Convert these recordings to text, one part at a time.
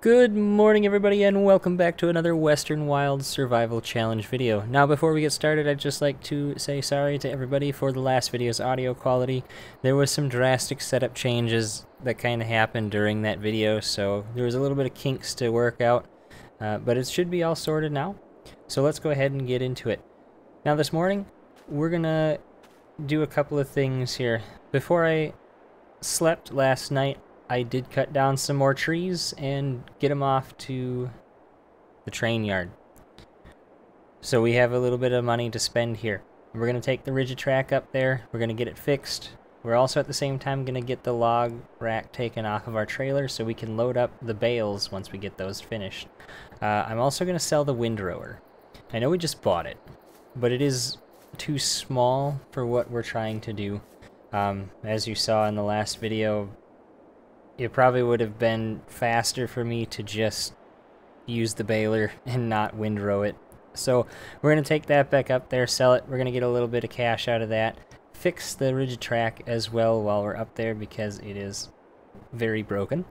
Good morning everybody and welcome back to another Western Wilds Survival Challenge video. Now before we get started, I'd just like to say sorry to everybody for the last video's audio quality. There was some drastic setup changes that kind of happened during that video, so there was a little bit of kinks to work out, but it should be all sorted now. So let's go ahead and get into it. Now this morning, we're gonna do a couple of things here. Before I slept last night, I did cut down some more trees and get them off to the train yard. So we have a little bit of money to spend here. We're going to take the Rigitrack up there. We're going to get it fixed. We're also at the same time going to get the log rack taken off of our trailer so we can load up the bales once we get those finished. I'm also going to sell the windrower. I know we just bought it, but it is too small for what we're trying to do. As you saw in the last video, it probably would have been faster for me to just use the baler and not windrow it. So we're going to take that back up there, sell it. We're going to get a little bit of cash out of that. Fix the Rigitrack as well while we're up there because it is very broken.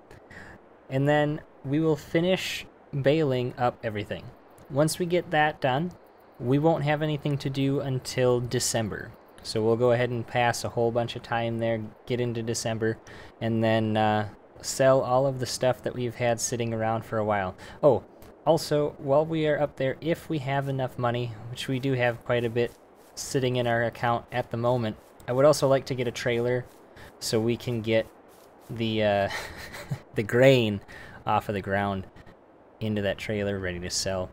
And then we will finish baling up everything. Once we get that done, we won't have anything to do until December. So we'll go ahead and pass a whole bunch of time there, get into December, and then sell all of the stuff that we've had sitting around for a while. Oh, also, while we are up there, if we have enough money, which we do have quite a bit sitting in our account at the moment, I would also like to get a trailer so we can get the the grain off of the ground into that trailer ready to sell.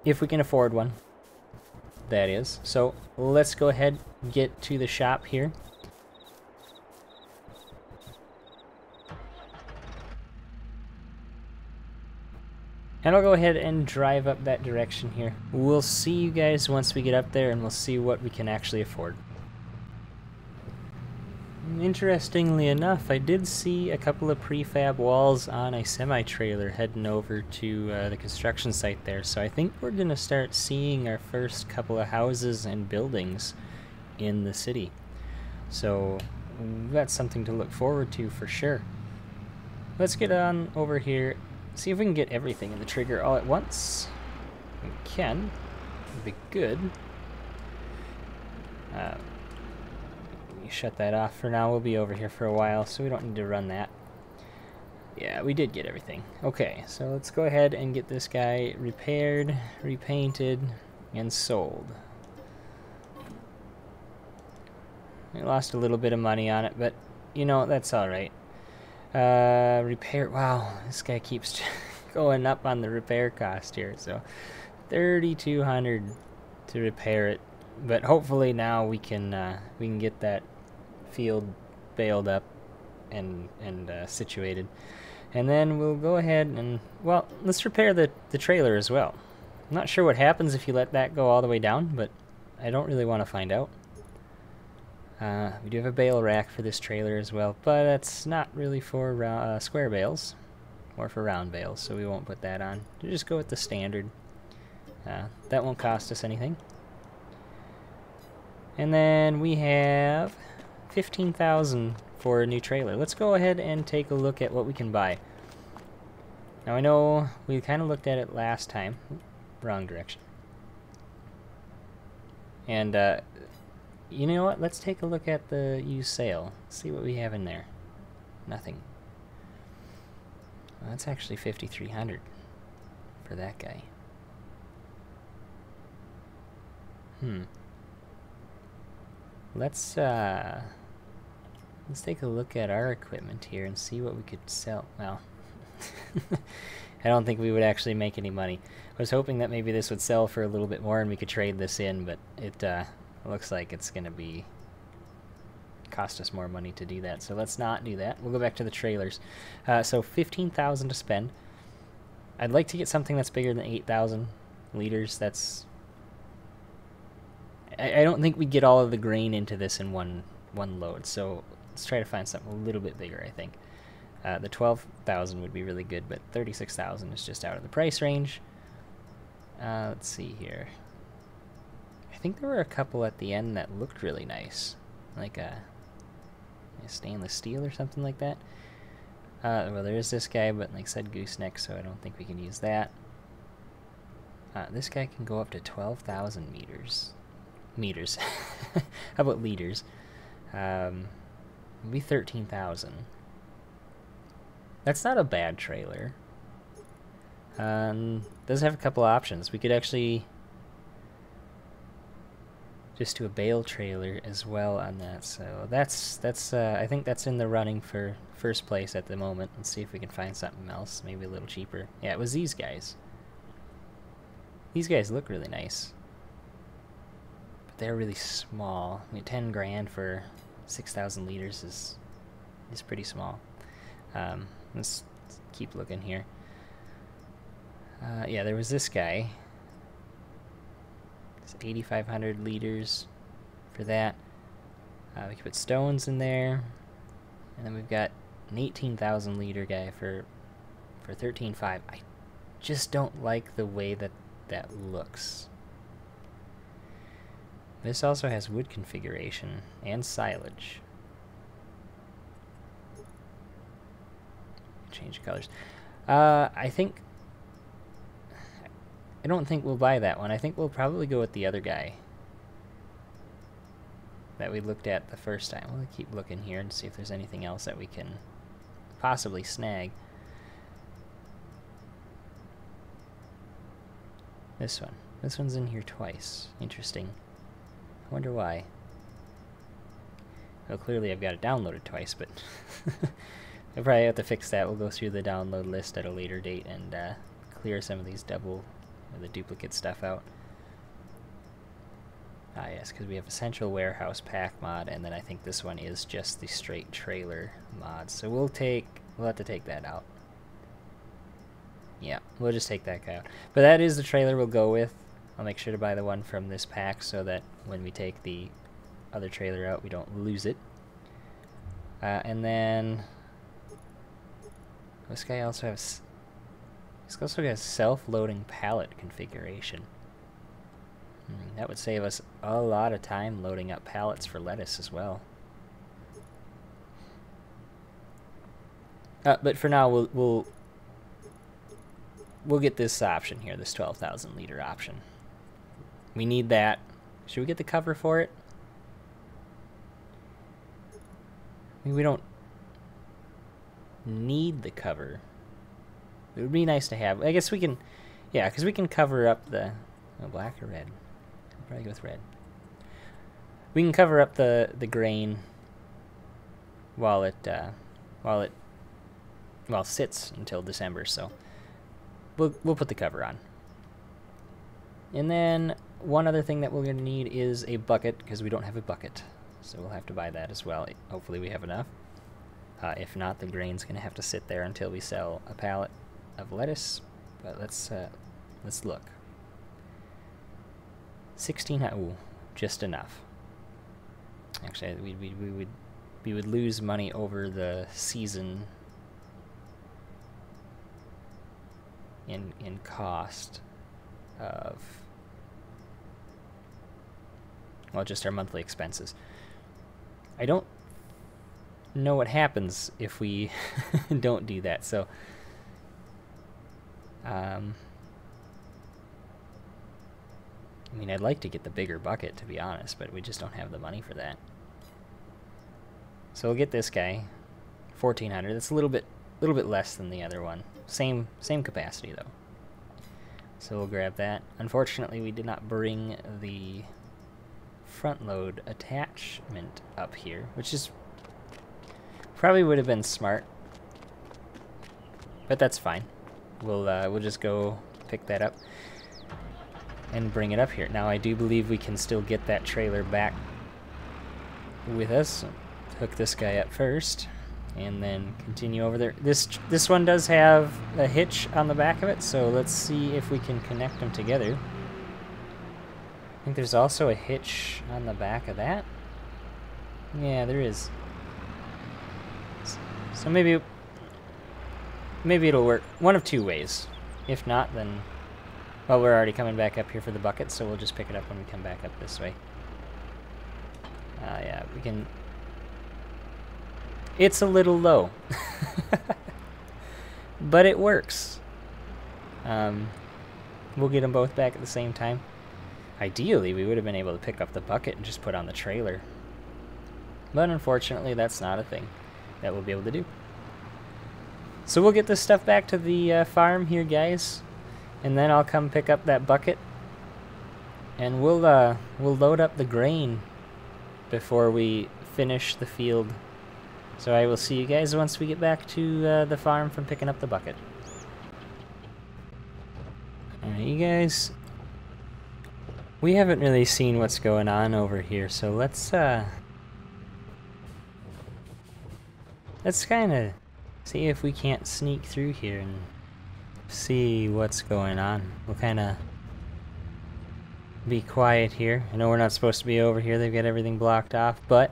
If we can afford one, that is. So let's go ahead and get to the shop here. And I'll go ahead and drive up that direction here. We'll see you guys once we get up there and we'll see what we can actually afford. Interestingly enough, I did see a couple of prefab walls on a semi-trailer heading over to the construction site there, so I think we're going to start seeing our first couple of houses and buildings in the city. So that's something to look forward to for sure. Let's get on over here, see if we can get everything in the trigger all at once. We can. That'd be good. Shut that off for now. We'll be over here for a while, so we don't need to run that. Yeah, we did get everything. Okay, so let's go ahead and get this guy repaired, repainted, and sold. We lost a little bit of money on it, but you know, that's alright. Repair, wow, this guy keeps going up on the repair cost here, so $3,200 to repair it. But hopefully now we can get that field baled up and situated, and then we'll go ahead and, well, let's repair the trailer as well. I'm not sure what happens if you let that go all the way down, but I don't really want to find out. We do have a bale rack for this trailer as well, but it's not really for square bales, or for round bales, so we won't put that on. We'll just go with the standard. That won't cost us anything. And then we have $15,000 for a new trailer. Let's go ahead and take a look at what we can buy. Now I know we kind of looked at it last time. Wrong direction. And you know what? Let's take a look at the used sale. See what we have in there. Nothing. Well, that's actually $5,300 for that guy. Let's take a look at our equipment here and see what we could sell. Well, I don't think we would actually make any money. I was hoping that maybe this would sell for a little bit more and we could trade this in, but it looks like it's going to cost us more money to do that. So let's not do that. We'll go back to the trailers. So $15,000 to spend. I'd like to get something that's bigger than 8,000 liters. That's... I don't think we get all of the grain into this in one load, so let's try to find something a little bit bigger, I think. The 12,000 would be really good, but 36,000 is just out of the price range. Let's see here. I think there were a couple at the end that looked really nice, like a stainless steel or something like that. Well, there is this guy, but like I said, gooseneck, so I don't think we can use that. This guy can go up to 12,000 meters. Meters. How about liters? Maybe 13,000. That's not a bad trailer. Does have a couple options. We could actually just do a bale trailer as well on that. So that's I think that's in the running for first place at the moment. Let's see if we can find something else, maybe a little cheaper. Yeah, it was these guys. These guys look really nice, but they're really small. I mean, 10 grand for 6,000 liters is pretty small. Let's keep looking here. Yeah, there was this guy. It's 8,500 liters for that. We can put stones in there, and then we've got an 18,000 liter guy for 13.5. I just don't like the way that looks. This also has wood configuration and silage. Change colors. I don't think we'll buy that one. I think we'll probably go with the other guy that we looked at the first time. We'll keep looking here and see if there's anything else that we can possibly snag. This one. This one's in here twice. Interesting. I wonder why. Well, clearly I've got it downloaded twice, but I'll probably have to fix that. We'll go through the download list at a later date and clear some of these the duplicate stuff out. Ah, yes, because we have Essential Warehouse Pack mod, and then I think this one is just the straight trailer mod. So we'll have to take that out. Yeah, we'll just take that guy out. But that is the trailer we'll go with. I'll make sure to buy the one from this pack so that when we take the other trailer out, we don't lose it. And then this guy also has self-loading pallet configuration. That would save us a lot of time loading up pallets for lettuce as well. But for now, we'll get this option here, this 12,000 liter option. We need that. Should we get the cover for it? I mean, we don't need the cover. It would be nice to have. I guess we can, yeah, because we can cover up the black or red. I'll probably go with red. We can cover up the grain while it sits until December. So we'll put the cover on. And then one other thing that we're going to need is a bucket, because we don't have a bucket. So we'll have to buy that as well. Hopefully we have enough. If not, the grain's going to have to sit there until we sell a pallet of lettuce. But let's look. 16. Ooh, just enough. Actually, we would lose money over the season in cost of, well, just our monthly expenses. I don't know what happens if we don't do that, so I mean, I'd like to get the bigger bucket, to be honest, but we just don't have the money for that. So we'll get this guy, 1,400. That's a little bit less than the other one. Same capacity though. So we'll grab that. Unfortunately, we did not bring the front load attachment up here, which is probably would have been smart, but that's fine. We'll just go pick that up and bring it up here. Now I do believe we can still get that trailer back with us. Hook this guy up first and then continue over there. This one does have a hitch on the back of it, so let's see if we can connect them together. I think there's also a hitch on the back of that. Yeah, there is. So maybe it'll work one of two ways. If not, then, well, we're already coming back up here for the bucket, so we'll just pick it up when we come back up this way. Yeah, we can. It's a little low. but it works. We'll get them both back at the same time. Ideally, we would have been able to pick up the bucket and just put on the trailer. But unfortunately, that's not a thing that we'll be able to do. So we'll get this stuff back to the farm here, guys. And then I'll come pick up that bucket. And we'll load up the grain before we finish the field. So I will see you guys once we get back to the farm from picking up the bucket. Alright, you guys. We haven't really seen what's going on over here, so let's kind of see if we can't sneak through here and see what's going on. We'll kind of be quiet here. I know we're not supposed to be over here. They've got everything blocked off, but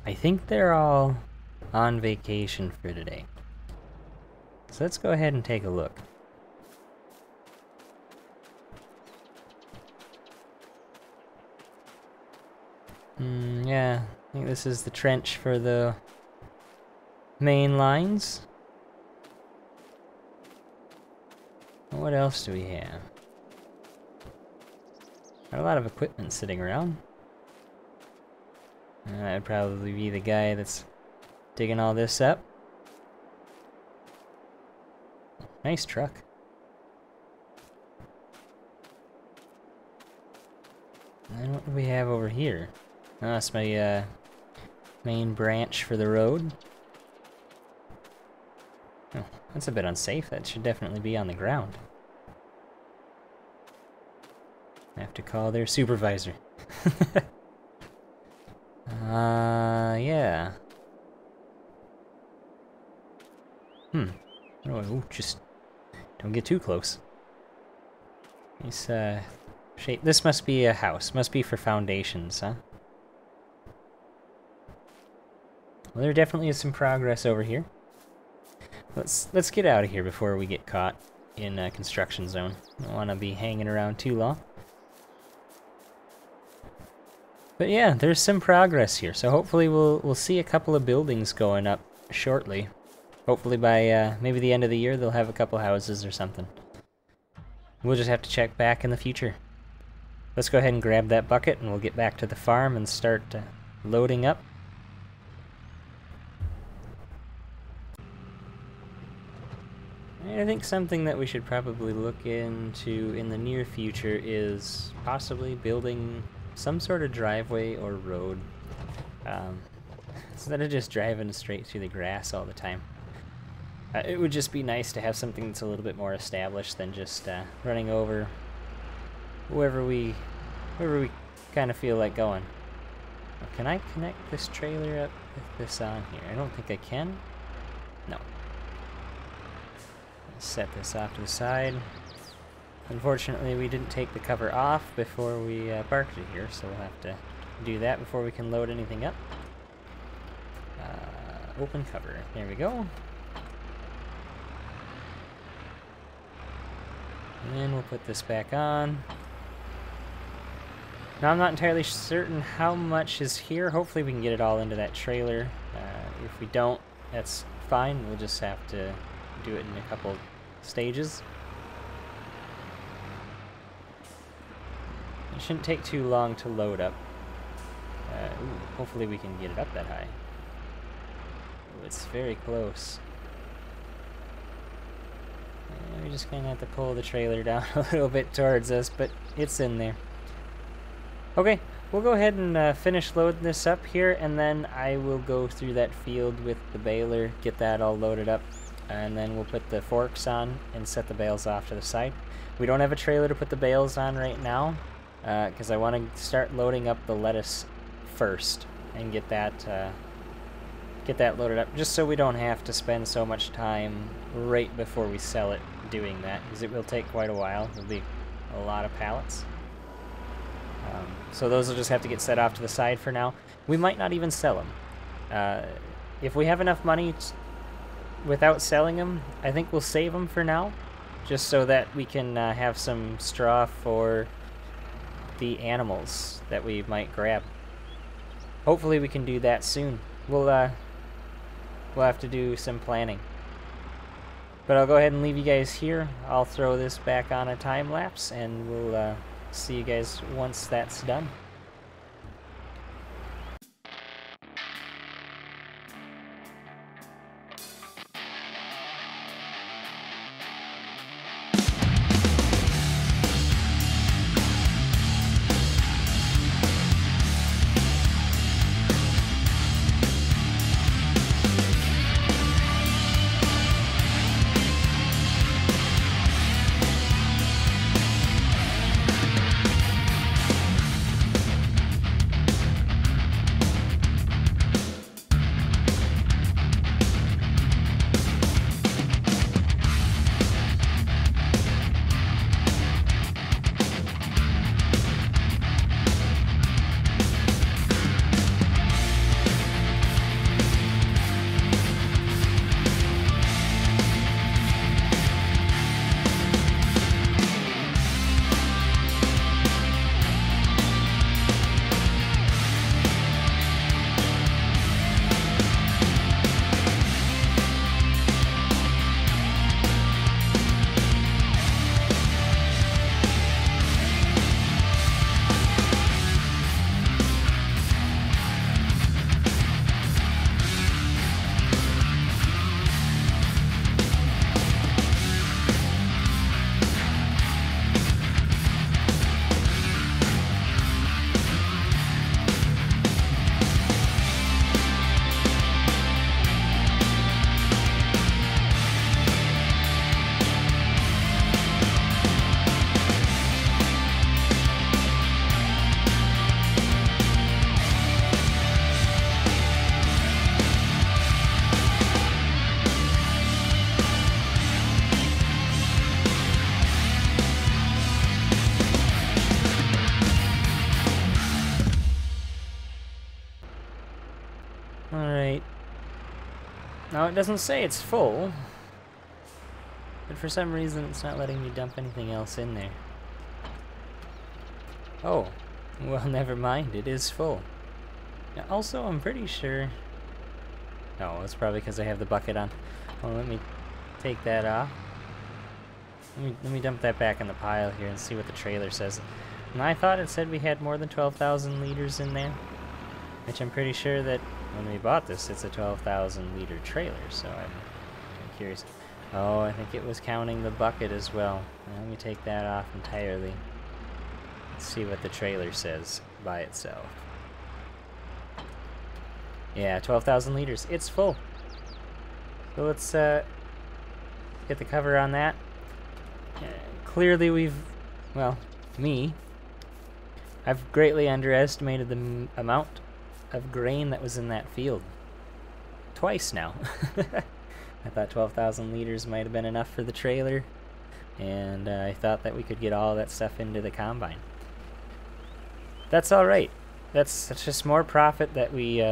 I think they're all on vacation for today. So let's go ahead and take a look. Yeah, I think this is the trench for the main lines. What else do we have? Got a lot of equipment sitting around. That'd probably be the guy that's digging all this up. Nice truck. And then what do we have over here? Oh, that's my main branch for the road. Oh, that's a bit unsafe. That should definitely be on the ground. I have to call their supervisor. Yeah. Oh, just don't get too close. This shape. This must be a house. Must be for foundations, huh? Well, there definitely is some progress over here. Let's get out of here before we get caught in a construction zone. Don't want to be hanging around too long. But yeah, there's some progress here, so hopefully we'll see a couple of buildings going up shortly. Hopefully by maybe the end of the year they'll have a couple houses or something. We'll just have to check back in the future. Let's go ahead and grab that bucket and we'll get back to the farm and start loading up. I think something that we should probably look into in the near future is possibly building some sort of driveway or road, instead of just driving straight through the grass all the time. It would just be nice to have something that's a little bit more established than just running over wherever we kind of feel like going. Can I connect this trailer up with this on here? I don't think I can. No. Set this off to the side. Unfortunately, we didn't take the cover off before we parked it here, so we'll have to do that before we can load anything up. Open cover. There we go. And then we'll put this back on. Now, I'm not entirely certain how much is here. Hopefully we can get it all into that trailer. If we don't, that's fine. We'll just have to do it in a couple stages. It shouldn't take too long to load up. Hopefully we can get it up that high. Ooh, it's very close. We just kind of have to pull the trailer down a little bit towards us, but it's in there. Okay, we'll go ahead and finish loading this up here, and then I will go through that field with the baler, get that all loaded up, and then we'll put the forks on and set the bales off to the side. We don't have a trailer to put the bales on right now, because I want to start loading up the lettuce first and get that loaded up, just so we don't have to spend so much time right before we sell it doing that, because it will take quite a while. It'll be a lot of pallets. So those will just have to get set off to the side for now. We might not even sell them. If we have enough money without selling them, I think we'll save them for now, just so that we can have some straw for the animals that we might grab. Hopefully we can do that soon. We'll we'll have to do some planning. But I'll go ahead and leave you guys here. I'll throw this back on a time lapse, and we'll see you guys once that's done. Alright. Now it doesn't say it's full, but for some reason it's not letting me dump anything else in there. Oh, well, never mind, it is full. Now, also, I'm pretty sure... Oh, it's probably because I have the bucket on. Well, let me take that off. Let me dump that back in the pile here and see what the trailer says. And I thought it said we had more than 12,000 liters in there, which I'm pretty sure that when we bought this, it's a 12,000 liter trailer, so I'm curious. Oh, I think it was counting the bucket as well. Now, let me take that off entirely. Let's see what the trailer says by itself. Yeah, 12,000 liters. It's full. So let's get the cover on that. Clearly I've greatly underestimated the amount of grain that was in that field. Twice now. I thought 12,000 liters might have been enough for the trailer, and I thought that we could get all that stuff into the combine. That's alright. That's just more profit that we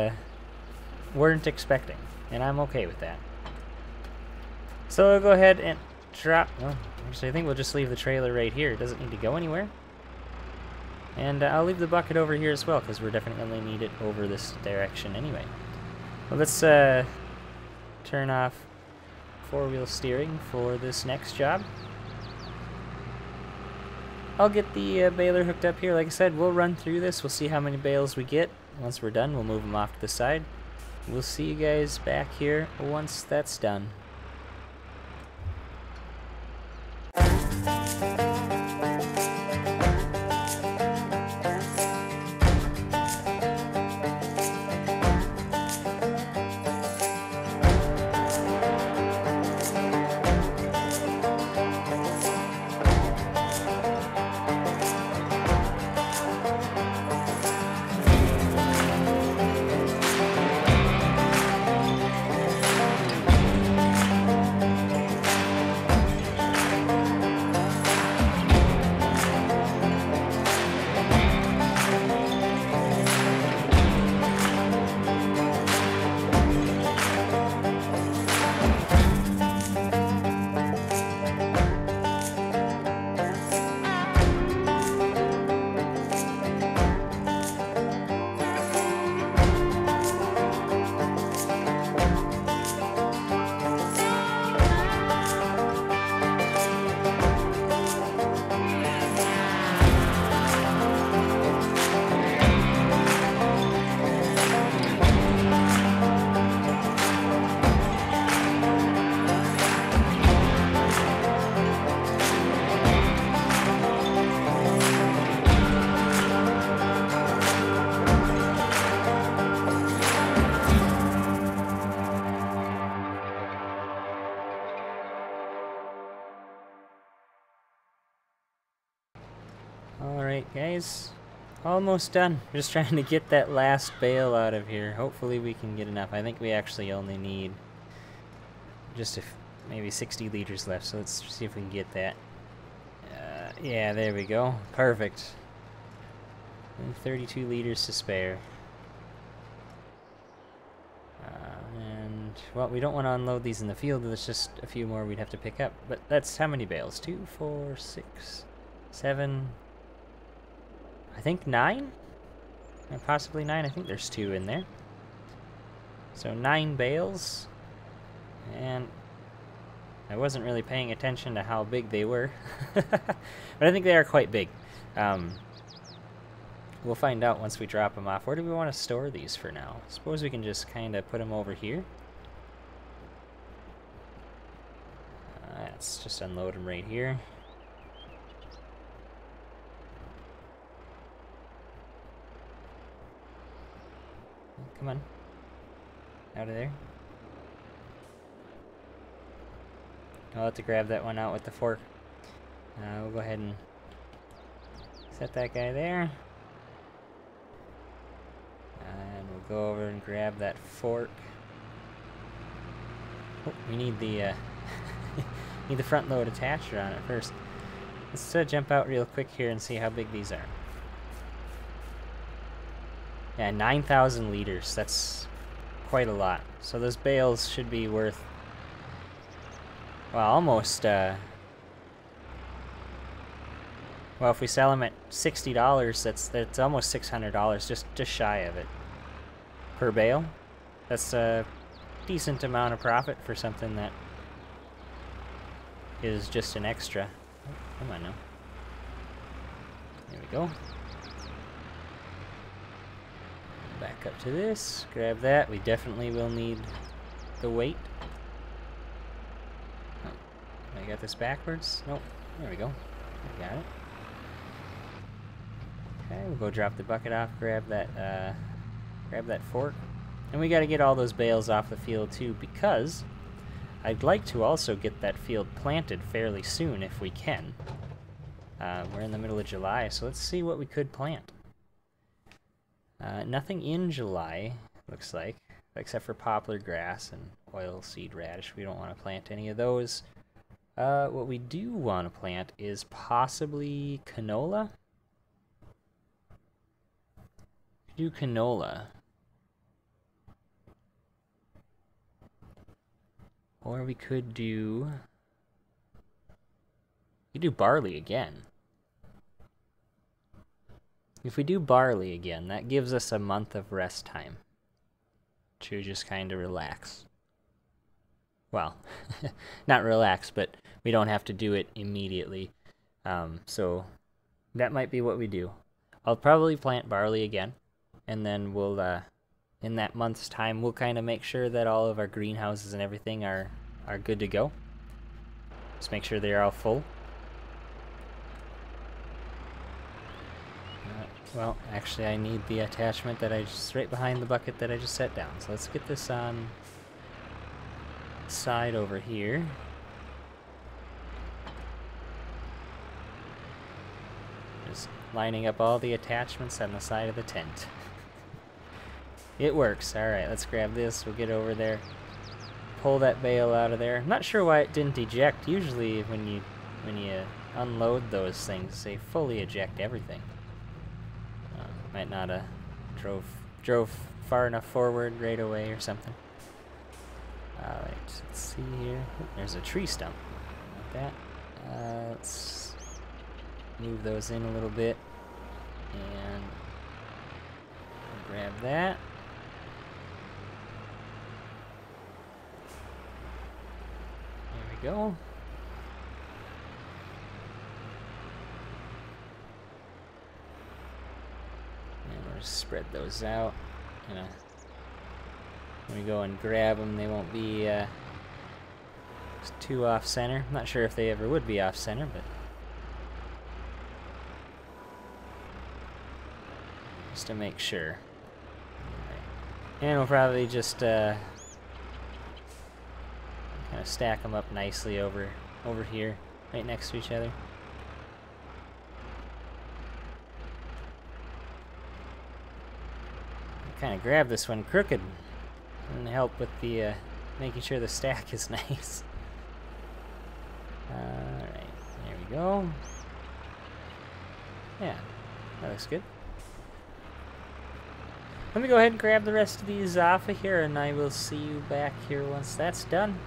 weren't expecting, and I'm okay with that. So we'll go ahead and drop... Well, actually, I think we'll just leave the trailer right here. It doesn't need to go anywhere. And I'll leave the bucket over here as well, because we're definitely going to need it over this direction anyway. Well, let's turn off four-wheel steering for this next job. I'll get the baler hooked up here. Like I said, we'll run through this. We'll see how many bales we get. Once we're done, we'll move them off to the side. We'll see you guys back here once that's done. Alright, guys. Almost done. Just trying to get that last bale out of here. Hopefully we can get enough. I think we actually only need just maybe 60 liters left, so let's see if we can get that. Yeah, there we go. Perfect. And 32 liters to spare. And, well, we don't want to unload these in the field. There's just a few more we'd have to pick up. But that's how many bales? 2, 4, 6, 7... I think 9? Possibly 9. I think there's 2 in there. So 9 bales. And I wasn't really paying attention to how big they were. But I think they are quite big. We'll find out once we drop them off. Where do we want to store these for now? Suppose we can just kind of put them over here. Let's just unload them right here. Come on. Out of there. I'll have to grab that one out with the fork. We'll go ahead and set that guy there. And we'll go over and grab that fork. Oh, we need the need the front load attacher on it first. Let's jump out real quick here and see how big these are. Yeah, 9,000 liters. That's quite a lot. So those bales should be worth, well, almost, well, if we sell them at $60, that's almost $600, just shy of it per bale. That's a decent amount of profit for something that is just an extra. Oh, come on now. There we go. Back up to this, grab that. We definitely will need the weight. Oh, I got this backwards? Nope. There we go. I got it. Okay, we'll go drop the bucket off, grab that fork. And we gotta get all those bales off the field too, because I'd like to also get that field planted fairly soon if we can. We're in the middle of July, so let's see what we could plant. Nothing in July, looks like, except for poplar grass and oilseed radish. We don't want to plant any of those. What we do want to plant is possibly canola. Do canola. Or we could do barley again. If we do barley again, that gives us a month of rest time to just kind of relax. Well, not relax, but we don't have to do it immediately. So that might be what we do. I'll probably plant barley again, and then we'll, in that month's time, we'll kind of make sure that all of our greenhouses and everything are good to go. Just make sure they're all full. Well, actually I need the attachment that right behind the bucket that I just set down. So let's get this on the side over here. Just lining up all the attachments on the side of the tent. It works. Alright, let's grab this. We'll get over there. Pull that bale out of there. I'm not sure why it didn't eject. Usually when you unload those things, they fully eject everything. Might not have drove far enough forward right away or something. Alright, let's see here. Oh, there's a tree stump. Like that. Let's move those in a little bit. And grab that. There we go. Spread those out. When we go and grab them, they won't be too off center. I'm not sure if they ever would be off center, but just to make sure. Right. And we'll probably just kind of stack them up nicely over here, right next to each other. kind of grab this one crooked and help with the making sure the stack is nice. Alright, there we go. Yeah, that looks good. Let me go ahead and grab the rest of these off of here, and I will see you back here once that's done.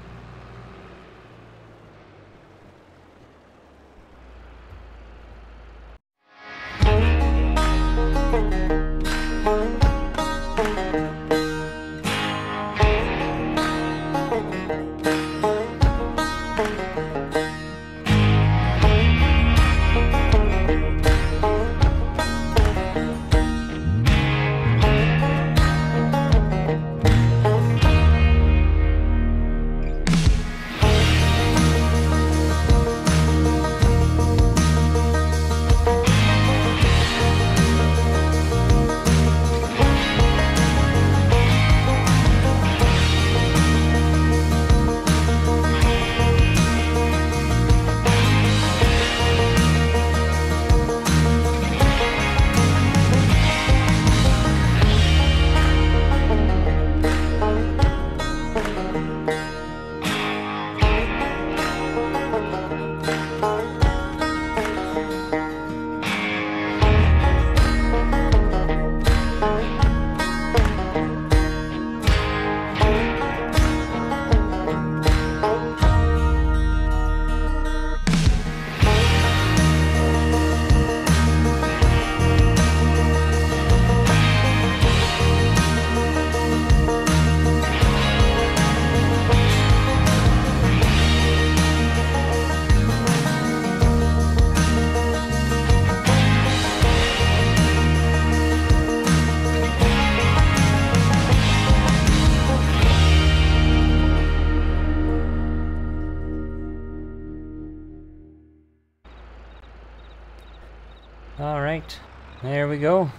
Alright, there we go.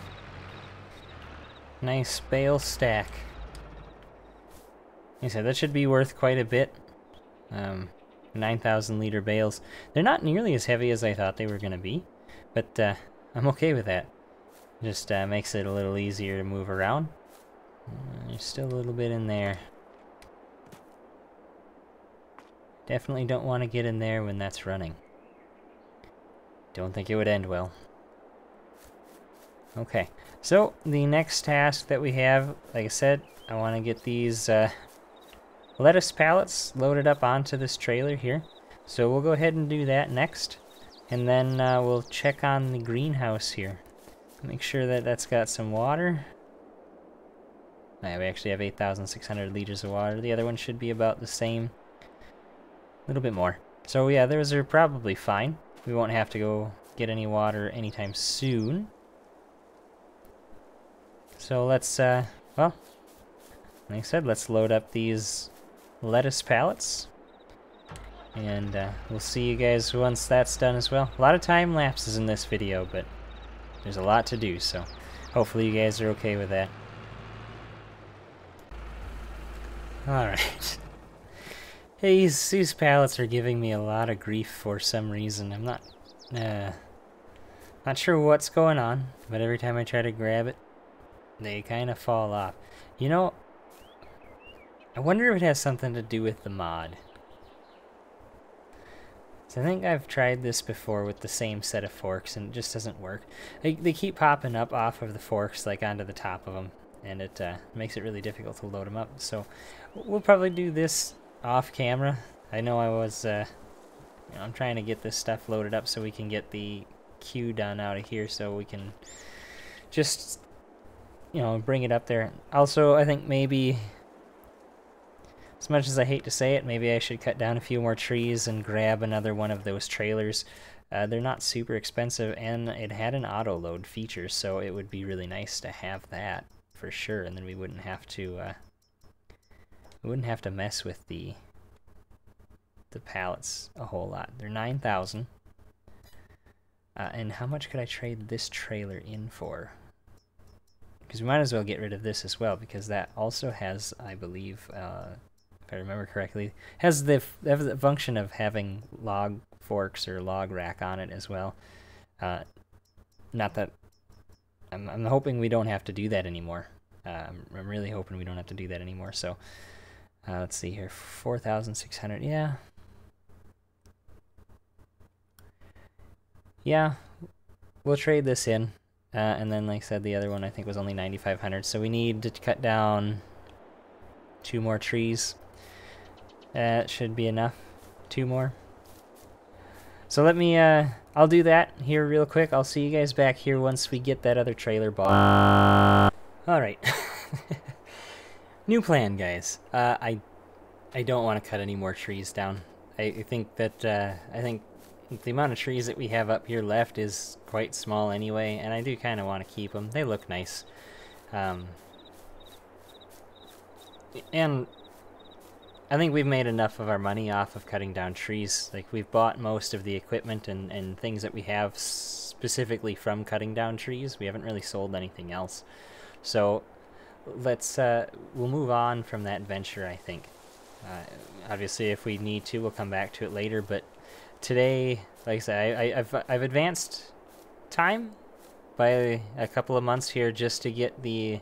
Nice bale stack. Like I said, that should be worth quite a bit. 9,000 liter bales. They're not nearly as heavy as I thought they were going to be, but I'm okay with that. Just makes it a little easier to move around. There's still a little bit in there. Definitely don't want to get in there when that's running. Don't think it would end well. Okay, so the next task that we have, like I said, I want to get these lettuce pallets loaded up onto this trailer here. So we'll go ahead and do that next. And then we'll check on the greenhouse here. Make sure that that's got some water. Yeah, we actually have 8,600 liters of water. The other one should be about the same. A little bit more. So yeah, those are probably fine. We won't have to go get any water anytime soon. So let's, well, like I said, let's load up these lettuce pallets. And we'll see you guys once that's done as well. A lot of time lapses in this video, but there's a lot to do, so hopefully you guys are okay with that. Alright. These pallets are giving me a lot of grief for some reason. I'm not sure what's going on, but every time I try to grab it, they kind of fall off. You know, I wonder if it has something to do with the mod. So I think I've tried this before with the same set of forks and it just doesn't work. They keep popping up off of the forks, like onto the top of them, and it makes it really difficult to load them up. So we'll probably do this off camera. I know I was, you know, I'm trying to get this stuff loaded up so we can get the queue done out of here so we can just, you know, bring it up there. Also, I think maybe, as much as I hate to say it, maybe I should cut down a few more trees and grab another one of those trailers. They're not super expensive, and it had an auto load feature, so it would be really nice to have that for sure, and then we wouldn't have to mess with the pallets a whole lot. They're 9,000. And how much could I trade this trailer in for? Because we might as well get rid of this as well, because that also has, I believe, if I remember correctly, has the function of having log forks or log rack on it as well. Not that I'm hoping we don't have to do that anymore. I'm really hoping we don't have to do that anymore. So let's see here, 4,600. Yeah, we'll trade this in. And then, like I said, the other one I think was only 9,500. So we need to cut down 2 more trees. It should be enough. 2 more. So let me, I'll do that here real quick. I'll see you guys back here once we get that other trailer bought. Alright. New plan, guys. I don't want to cut any more trees down. I think that, the amount of trees that we have up here left is quite small anyway, and I do kind of want to keep them. They look nice. And I think we've made enough of our money off of cutting down trees. Like, we've bought most of the equipment and things that we have specifically from cutting down trees. We haven't really sold anything else. So let's, we'll move on from that venture, I think. Obviously, if we need to, we'll come back to it later, but today, like I said, I've advanced time by a couple of months here just to get the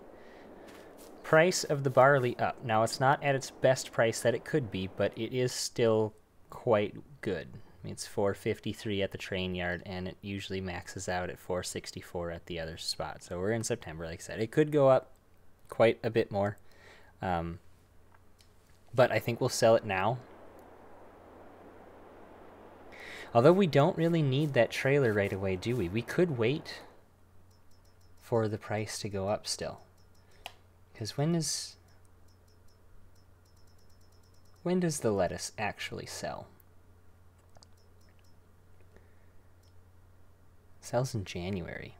price of the barley up. Now, it's not at its best price that it could be, but it is still quite good. I mean, it's 453 at the train yard, and it usually maxes out at 464 at the other spot. So we're in September, like I said. It could go up quite a bit more, but I think we'll sell it now. Although we don't really need that trailer right away, do we? We could wait for the price to go up still. Because when does the lettuce actually sell? It sells in January.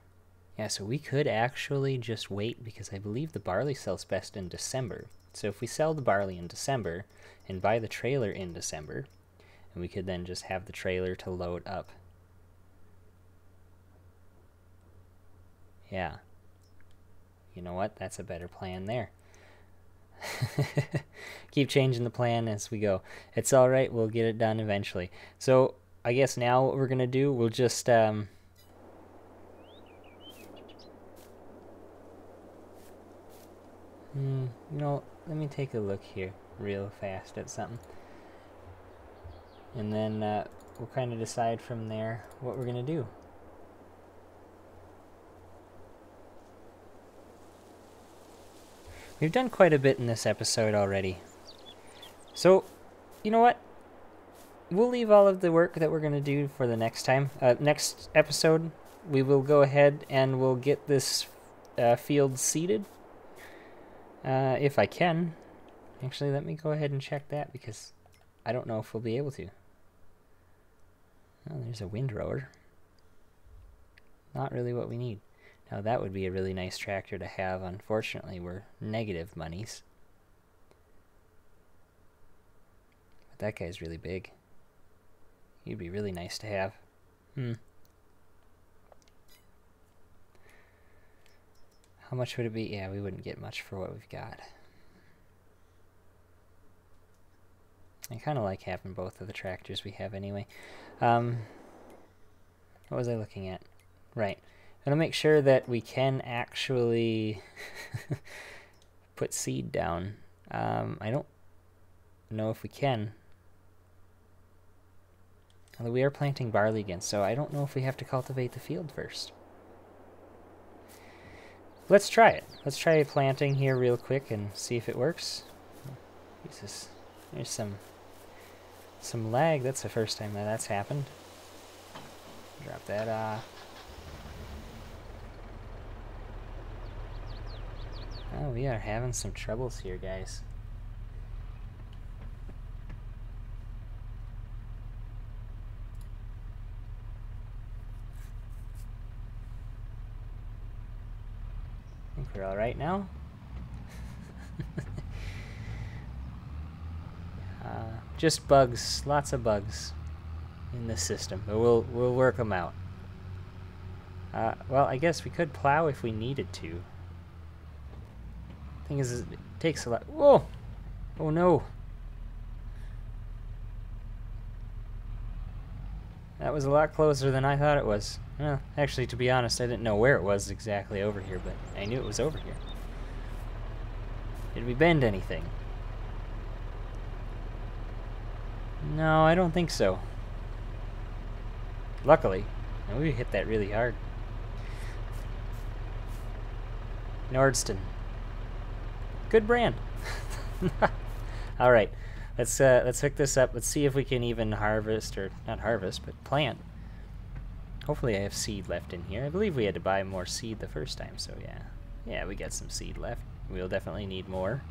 Yeah, so we could actually just wait, because I believe the barley sells best in December. So if we sell the barley in December and buy the trailer in December, and we could then just have the trailer to load up. Yeah. You know what? That's a better plan there. Keep changing the plan as we go. It's alright, we'll get it done eventually. So, I guess now what we're going to do, we'll just... you know, let me take a look here real fast at something. And then we'll kind of decide from there what we're going to do. We've done quite a bit in this episode already. So, you know what? We'll leave all of the work that we're going to do for the next time. Next episode, we will go ahead and we'll get this field seeded. If I can. Actually, let me go ahead and check that, because I don't know if we'll be able to. Oh, there's a windrower. Not really what we need. Now, that would be a really nice tractor to have. Unfortunately, we're negative monies. But that guy's really big. He'd be really nice to have. How much would it be? Yeah, we wouldn't get much for what we've got. I kind of like having both of the tractors we have anyway. What was I looking at? Right. I'm going to make sure that we can actually put seed down. I don't know if we can. Although we are planting barley again, so I don't know if we have to cultivate the field first. Let's try it. Let's try planting here real quick and see if it works. Jesus, there's some lag. That's the first time that's happened. Drop that off. Oh, we are having some troubles here, guys. I think we're all right now. Just bugs, lots of bugs in this system, but we'll work them out. Well, I guess we could plow if we needed to. Thing is, it takes a lot. Whoa! Oh no! That was a lot closer than I thought it was. Well, actually, to be honest, I didn't know where it was exactly over here, but I knew it was over here. Did we bend anything? No, I don't think so. Luckily. And we hit that really hard. Nordsten. Good brand. Alright. Let's hook this up. Let's see if we can even harvest, or not harvest, but plant. Hopefully I have seed left in here. I believe we had to buy more seed the first time, so yeah. Yeah, we got some seed left. We'll definitely need more.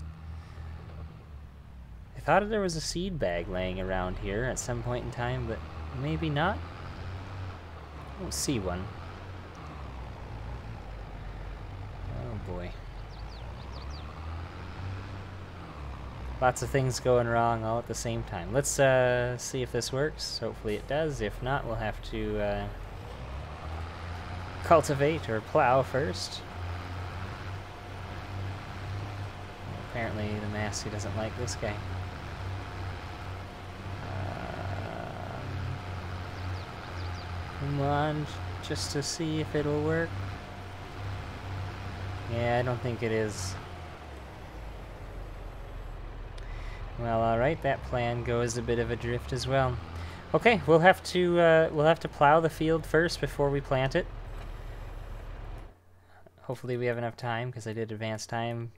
I thought there was a seed bag laying around here at some point in time, but maybe not. I don't see one. Oh boy. Lots of things going wrong all at the same time. Let's see if this works. Hopefully it does. If not, we'll have to cultivate or plow first. Apparently the Massey doesn't like this guy. Come on, just to see if it'll work. Yeah, I don't think it is. Well, alright, that plan goes a bit of adrift as well. Okay, we'll have to plow the field first before we plant it. Hopefully we have enough time, because I did advance time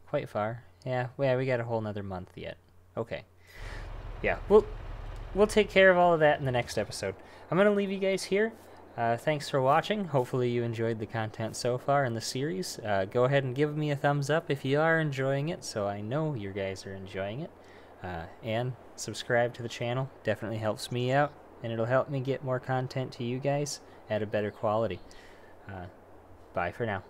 quite far. Yeah, we got a whole nother month yet. Okay. Yeah, we'll take care of all of that in the next episode. I'm going to leave you guys here. Thanks for watching. Hopefully you enjoyed the content so far in the series. Go ahead and give me a thumbs up if you are enjoying it, so I know you guys are enjoying it. And subscribe to the channel. Definitely helps me out, and it'll help me get more content to you guys at a better quality. Bye for now.